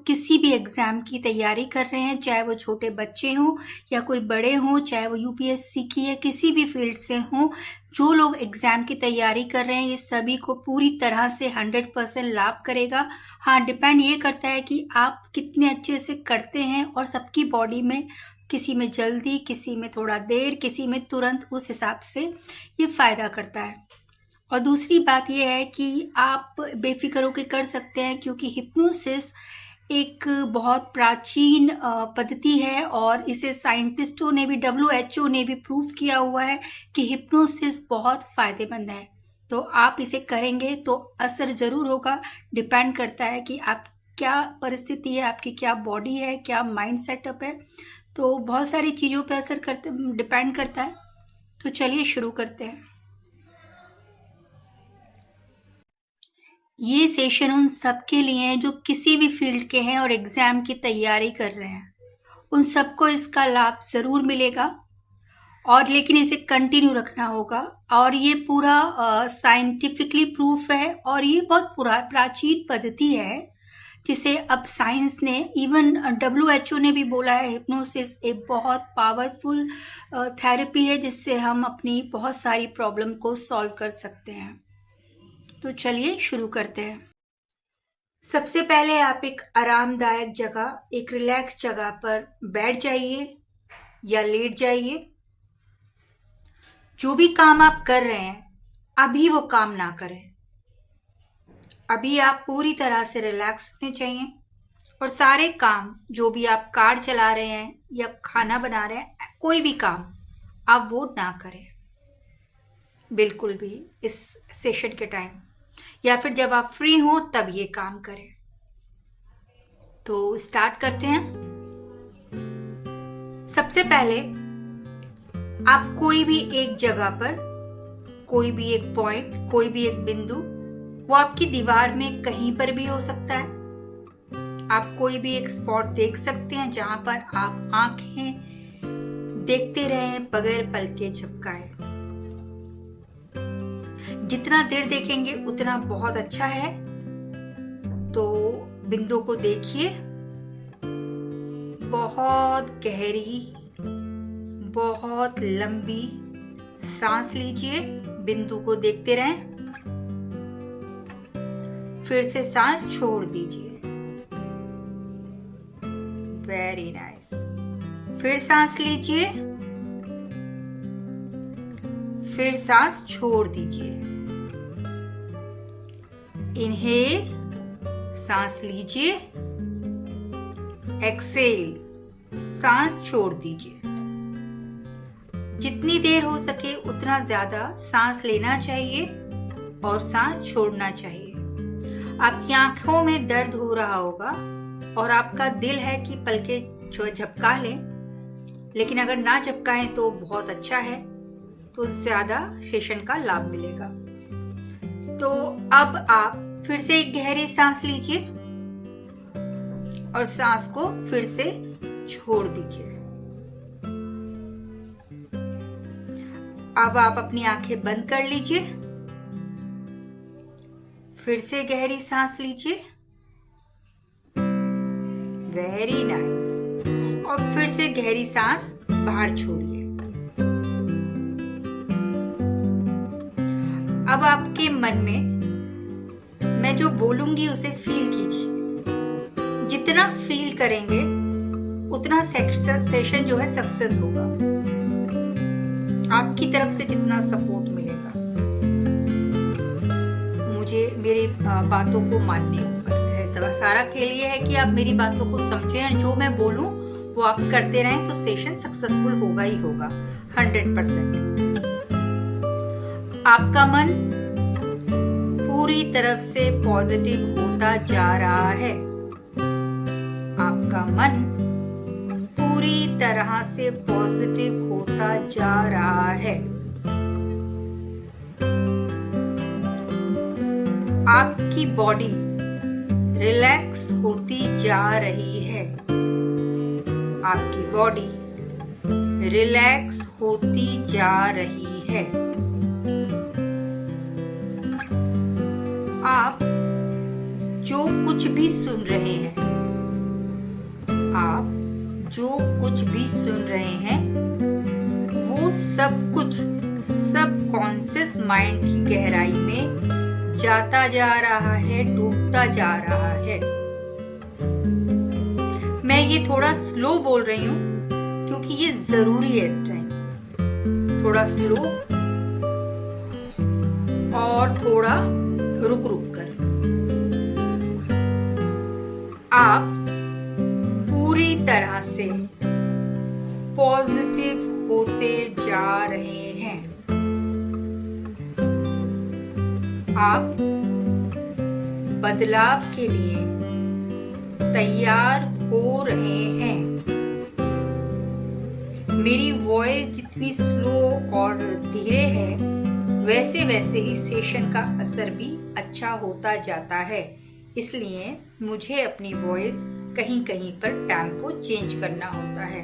किसी भी एग्ज़ाम की तैयारी कर रहे हैं, चाहे वो छोटे बच्चे हों या कोई बड़े हों, चाहे वो यूपीएससी की या किसी भी फील्ड से हों, जो लोग एग्ज़ाम की तैयारी कर रहे हैं, ये सभी को पूरी तरह से 100% लाभ करेगा। हाँ, डिपेंड ये करता है कि आप कितने अच्छे से करते हैं और सबकी बॉडी में किसी में जल्दी, किसी में थोड़ा देर, किसी में तुरंत, उस हिसाब से ये फ़ायदा करता है। और दूसरी बात ये है कि आप बेफिक्र होकर कर सकते हैं, क्योंकि हिप्नोसिस एक बहुत प्राचीन पद्धति है और इसे साइंटिस्टों ने भी, WHO ने भी प्रूव किया हुआ है कि हिप्नोसिस बहुत फ़ायदेमंद है। तो आप इसे करेंगे तो असर ज़रूर होगा। डिपेंड करता है कि आप क्या परिस्थिति है, आपकी क्या बॉडी है, क्या माइंड सेटअप है, तो बहुत सारी चीज़ों पे असर करते डिपेंड करता है। तो चलिए शुरू करते हैं। ये सेशन उन सब के लिए है जो किसी भी फील्ड के हैं और एग्ज़ाम की तैयारी कर रहे हैं। उन सबको इसका लाभ ज़रूर मिलेगा, और लेकिन इसे कंटिन्यू रखना होगा। और ये पूरा साइंटिफिकली प्रूफ है, और ये बहुत प्राचीन पद्धति है जिसे अब साइंस ने, इवन WHO ने भी बोला है, हिप्नोसिस एक बहुत पावरफुल थेरेपी है जिससे हम अपनी बहुत सारी प्रॉब्लम को सॉल्व कर सकते हैं। तो चलिए शुरू करते हैं। सबसे पहले आप एक आरामदायक जगह, एक रिलैक्स जगह पर बैठ जाइए या लेट जाइए। जो भी काम आप कर रहे हैं, अभी वो काम ना करें। अभी आप पूरी तरह से रिलैक्स होने चाहिए, और सारे काम, जो भी आप कार चला रहे हैं या खाना बना रहे हैं, कोई भी काम आप वो ना करें बिल्कुल भी इस सेशन के टाइम, या फिर जब आप फ्री हो तब ये काम करें। तो स्टार्ट करते हैं। सबसे पहले आप कोई भी एक जगह पर, कोई भी एक पॉइंट, कोई भी एक बिंदु, वो आपकी दीवार में कहीं पर भी हो सकता है। आप कोई भी एक स्पॉट देख सकते हैं जहां पर आप आंखें देखते रहें बगैर पलकें झपकाए। जितना देर देखेंगे उतना बहुत अच्छा है। तो बिंदु को देखिए, बहुत गहरी, बहुत लंबी सांस लीजिए, बिंदु को देखते रहें, फिर से सांस छोड़ दीजिए। Very nice. फिर सांस लीजिए, फिर सांस छोड़ दीजिए। इनहेल, सांस लीजिए, एक्सेल, सांस छोड़ दीजिए। जितनी देर हो सके उतना ज्यादा सांस लेना चाहिए और सांस छोड़ना चाहिए। आपकी आंखों में दर्द हो रहा होगा और आपका दिल है कि पलकें झपका लें, लेकिन अगर ना झपकाएं तो बहुत अच्छा है, तो ज्यादा सेशन का लाभ मिलेगा। तो अब आप फिर से एक गहरी सांस लीजिए और सांस को फिर से छोड़ दीजिए। अब आप अपनी आंखें बंद कर लीजिए, फिर से गहरी सांस लीजिए। Very nice. और फिर से गहरी सांस बाहर छोड़िए। अब आपके मन में मैं जो बोलूंगी उसे फील कीजिए। जितना फील करेंगे उतना सेशन जो है सक्सेस होगा। आपकी तरफ से जितना सपोर्ट मिलेगा, मुझे मेरी बातों को मानने ऊपर है। सारा खेल ये है कि आप मेरी बातों को समझें, और जो मैं बोलूं वो आप करते रहें, तो सेशन सक्सेसफुल होगा ही होगा 100%। आपका मन पूरी तरफ से पॉजिटिव होता जा रहा है। आपका मन पूरी तरह से पॉजिटिव होता जा रहा है। आपकी बॉडी रिलैक्स होती जा रही है। आपकी बॉडी रिलैक्स होती जा रही है। आप जो कुछ भी सुन रहे हैं जो कुछ भी सुन रहे हैं वो सब कुछ सबकॉन्शियस माइंड की गहराई में जाता जा रहा है, डूबता जा रहा है। मैं ये थोड़ा स्लो बोल रही हूँ क्योंकि ये जरूरी है इस टाइम। थोड़ा स्लो और थोड़ा रुक रुक कर। आप पूरी तरह से पॉजिटिव होते जा रहे हैं। आप बदलाव के लिए तैयार हो रहे हैं। मेरी वॉइस जितनी स्लो और धीरे है वैसे वैसे ही सेशन का असर भी अच्छा होता जाता है, इसलिए मुझे अपनी वॉइस कहीं कहीं पर टेम्पो चेंज करना होता है।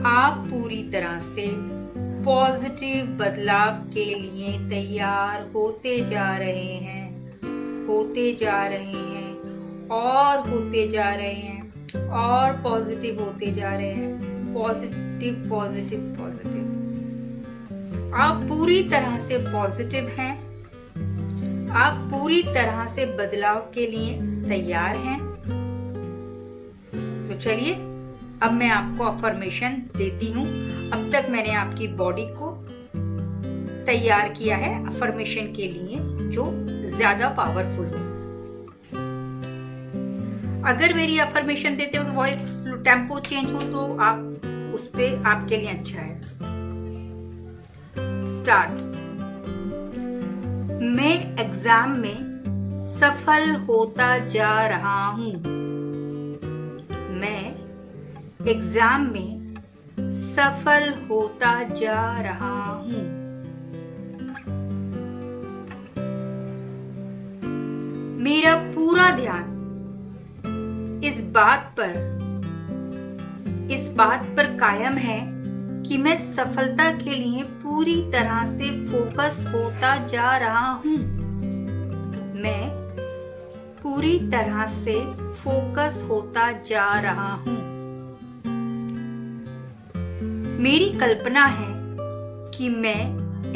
आप पूरी तरह से पॉजिटिव बदलाव के लिए तैयार होते जा रहे हैं, होते जा रहे हैं और होते जा रहे हैं और पॉजिटिव होते जा रहे हैं। Positive positive positive. आप पूरी तरह से पॉजिटिव हैं। आप पूरी तरह से बदलाव के लिए तैयार हैं। तो चलिए अब मैं आपको अफर्मेशन देती हूँ। अब तक मैंने आपकी बॉडी को तैयार किया है अफर्मेशन के लिए जो ज्यादा पावरफुल हो। अगर मेरी अफर्मेशन देते वक्त वॉइस टेम्पो चेंज हो तो आप उस पे आपके लिए अच्छा है। स्टार्ट। मैं एग्जाम में सफल होता जा रहा हूं। मैं एग्जाम में सफल होता जा रहा हूं। मेरा पूरा ध्यान इस बात पर कायम है कि मैं सफलता के लिए पूरी तरह से फोकस होता जा रहा हूं। मैं पूरी तरह से फोकस होता जा रहा हूं। मेरी कल्पना है कि मैं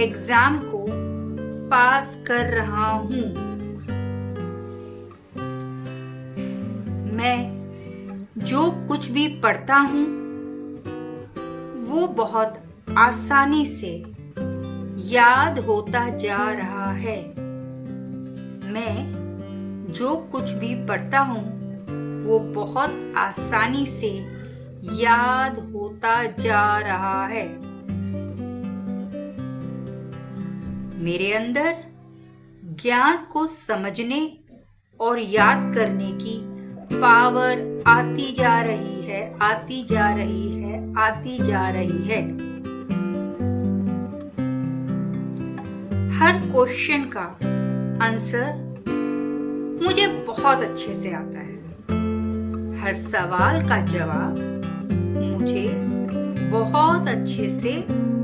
एग्जाम को पास कर रहा हूं। मैं जो कुछ भी पढ़ता हूं वो बहुत आसानी से याद होता जा रहा है। मैं जो कुछ भी पढ़ता हूं वो बहुत आसानी से याद होता जा रहा है। मेरे अंदर ज्ञान को समझने और याद करने की पावर आती जा रही है, आती जा रही है, आती जा रही है। हर क्वेश्चन का आंसर मुझे बहुत अच्छे से आता है। हर सवाल का जवाब मुझे बहुत अच्छे से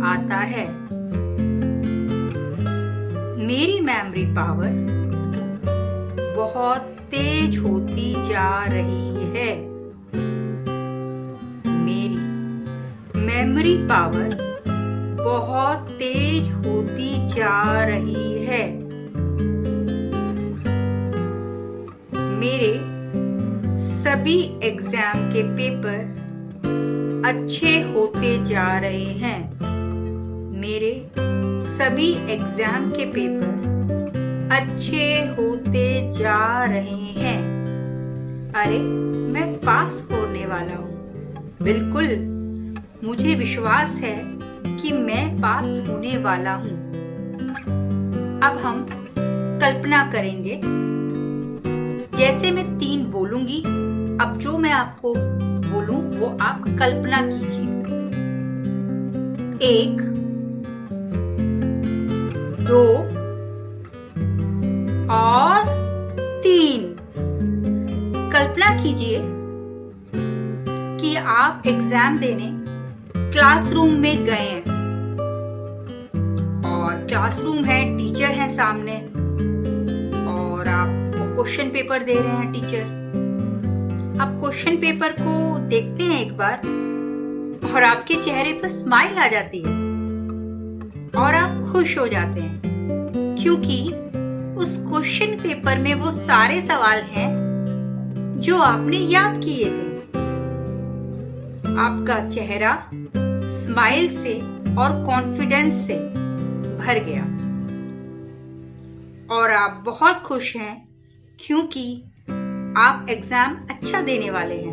आता है। मेरी मेमोरी पावर बहुत तेज होती जा रही है। मेरी मेमोरी पावर बहुत तेज होती जा रही है। मेरे सभी एग्जाम के पेपर अच्छे होते जा रहे हैं। मेरे सभी एग्जाम के पेपर अच्छे होते जा रहे हैं। अरे मैं पास होने वाला हूँ। बिल्कुल, मुझे विश्वास है कि मैं पास होने वाला हूँ। अब हम कल्पना करेंगे। जैसे मैं 3 बोलूंगी, अब जो मैं आपको बोलूं वो आप कल्पना कीजिए। 1, 2 और 3। कल्पना कीजिए कि आप एग्जाम देने क्लासरूम में गए हैं और क्लासरूम है, टीचर है सामने और आप क्वेश्चन पेपर दे रहे हैं। टीचर आप क्वेश्चन पेपर को देखते हैं एक बार और आपके चेहरे पर स्माइल आ जाती है और आप खुश हो जाते हैं, क्योंकि उस क्वेश्चन पेपर में वो सारे सवाल हैं जो आपने याद किए थे। आपका चेहरा स्माइल से और कॉन्फिडेंस से भर गया और आप बहुत खुश हैं, क्योंकि आप एग्जाम अच्छा देने वाले हैं।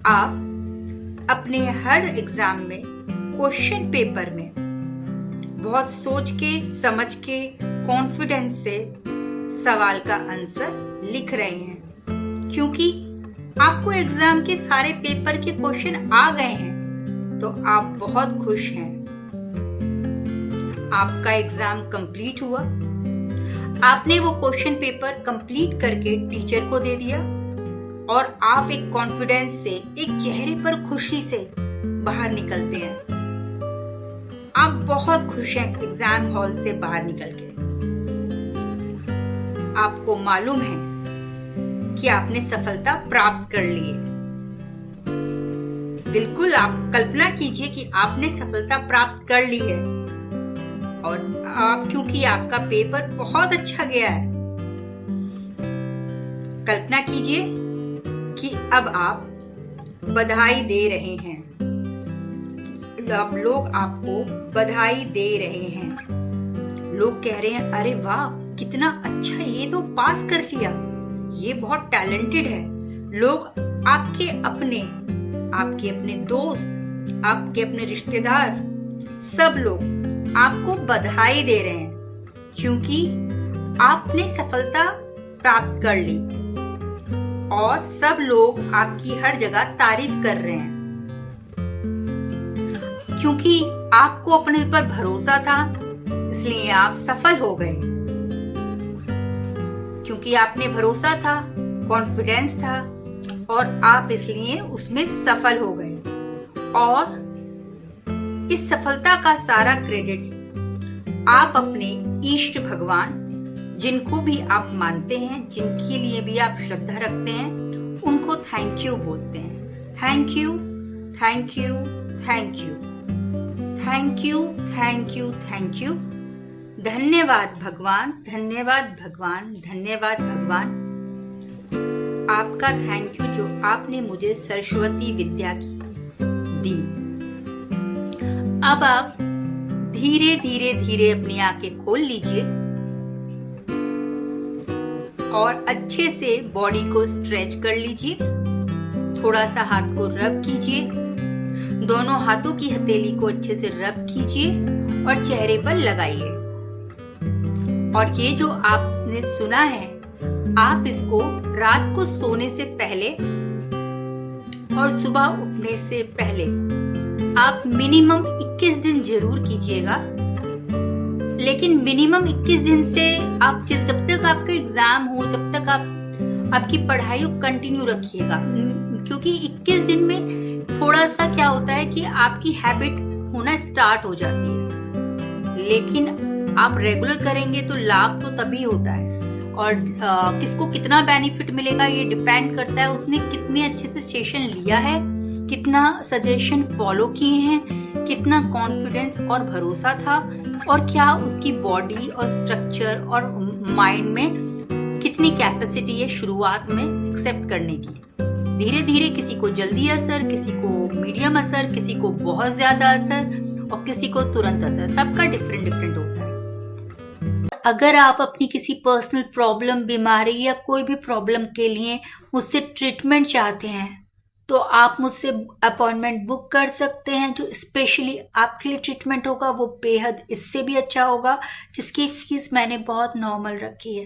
आप अपने हर एग्जाम में क्वेश्चन पेपर में बहुत सोच के समझ के कॉन्फिडेंस से सवाल का आंसर लिख रहे हैं, क्योंकि आपको एग्जाम के सारे पेपर के क्वेश्चन आ गए हैं, तो आप बहुत खुश हैं। आपका एग्जाम कंप्लीट हुआ, आपने वो क्वेश्चन पेपर कंप्लीट करके टीचर को दे दिया और आप एक कॉन्फिडेंस से, एक चेहरे पर खुशी से बाहर निकलते हैं। आप बहुत खुश हैं एग्जाम हॉल से बाहर निकल के। आपको मालूम है कि आपने सफलता प्राप्त कर ली है। बिल्कुल आप कल्पना कीजिए कि आपने सफलता प्राप्त कर ली है और आप, क्योंकि आपका पेपर बहुत अच्छा गया है, कल्पना कीजिए कि अब आप बधाई दे रहे हैं। अब लोग आपको बधाई दे रहे हैं। लोग कह रहे हैं, अरे वाह कितना अच्छा, ये तो पास कर लिया, ये बहुत टैलेंटेड है। लोग आपके अपने दोस्त, आपके अपने रिश्तेदार, सब लोग आपको बधाई दे रहे हैं, क्योंकि आपने सफलता प्राप्त कर ली और सब लोग आपकी हर जगह तारीफ कर रहे हैं, क्योंकि आपको अपने ऊपर भरोसा था, इसलिए आप सफल हो गए। क्योंकि आपने भरोसा था, कॉन्फिडेंस था और आप इसलिए उसमें सफल हो गए। और इस सफलता का सारा क्रेडिट आप अपने इष्ट भगवान, जिनको भी आप मानते हैं, जिनके लिए भी आप श्रद्धा रखते हैं, उनको थैंक यू बोलते हैं। Thank you, thank you, thank you, thank you, thank you, thank you. धन्यवाद भगवान, धन्यवाद भगवान, धन्यवाद भगवान। आपका थैंक यू जो आपने मुझे सरस्वती विद्या की दी। अब आप धीरे धीरे धीरे अपनी आंखें खोल लीजिए और अच्छे से बॉडी को स्ट्रेच कर लीजिए। थोड़ा सा हाथ को रब कीजिए, दोनों हाथों की हथेली को अच्छे से रब कीजिए और चेहरे पर लगाइए। और ये जो आपने सुना है, आप इसको रात को सोने से पहले और सुबह उठने से पहले आप मिनिमम 21 दिन जरूर कीजिएगा। लेकिन मिनिमम 21 दिन से आप जब तक आपका एग्जाम हो, जब तक आप आपकी पढ़ाई को कंटिन्यू रखिएगा, क्योंकि 21 दिन में थोड़ा सा क्या होता है कि आपकी हैबिट होना स्टार्ट हो जाती है। लेकिन आप रेगुलर करेंगे तो लाभ तो तभी होता है। और किसको कितना बेनिफिट मिलेगा ये डिपेंड करता है उसने कितने अच्छे से सेशन लिया है, कितना सजेशन फॉलो किए हैं, कितना कॉन्फिडेंस और भरोसा था, और क्या उसकी बॉडी और स्ट्रक्चर और माइंड में कितनी कैपेसिटी है शुरुआत में एक्सेप्ट करने की। धीरे धीरे किसी को जल्दी असर, किसी को मीडियम असर, किसी को बहुत ज्यादा असर और किसी को तुरंत असर, सबका डिफरेंट डिफरेंट होता है। अगर आप अपनी किसी पर्सनल प्रॉब्लम, बीमारी या कोई भी प्रॉब्लम के लिए मुझसे ट्रीटमेंट चाहते हैं तो आप मुझसे अपॉइंटमेंट बुक कर सकते हैं। जो स्पेशली आपके लिए ट्रीटमेंट होगा वो बेहद इससे भी अच्छा होगा, जिसकी फीस मैंने बहुत नॉर्मल रखी है।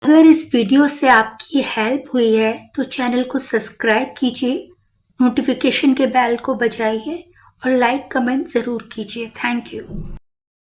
अगर इस वीडियो से आपकी हेल्प हुई है तो चैनल को सब्सक्राइब कीजिए, नोटिफिकेशन के बेल को बजाइए और लाइक कमेंट जरूर कीजिए। Thank you.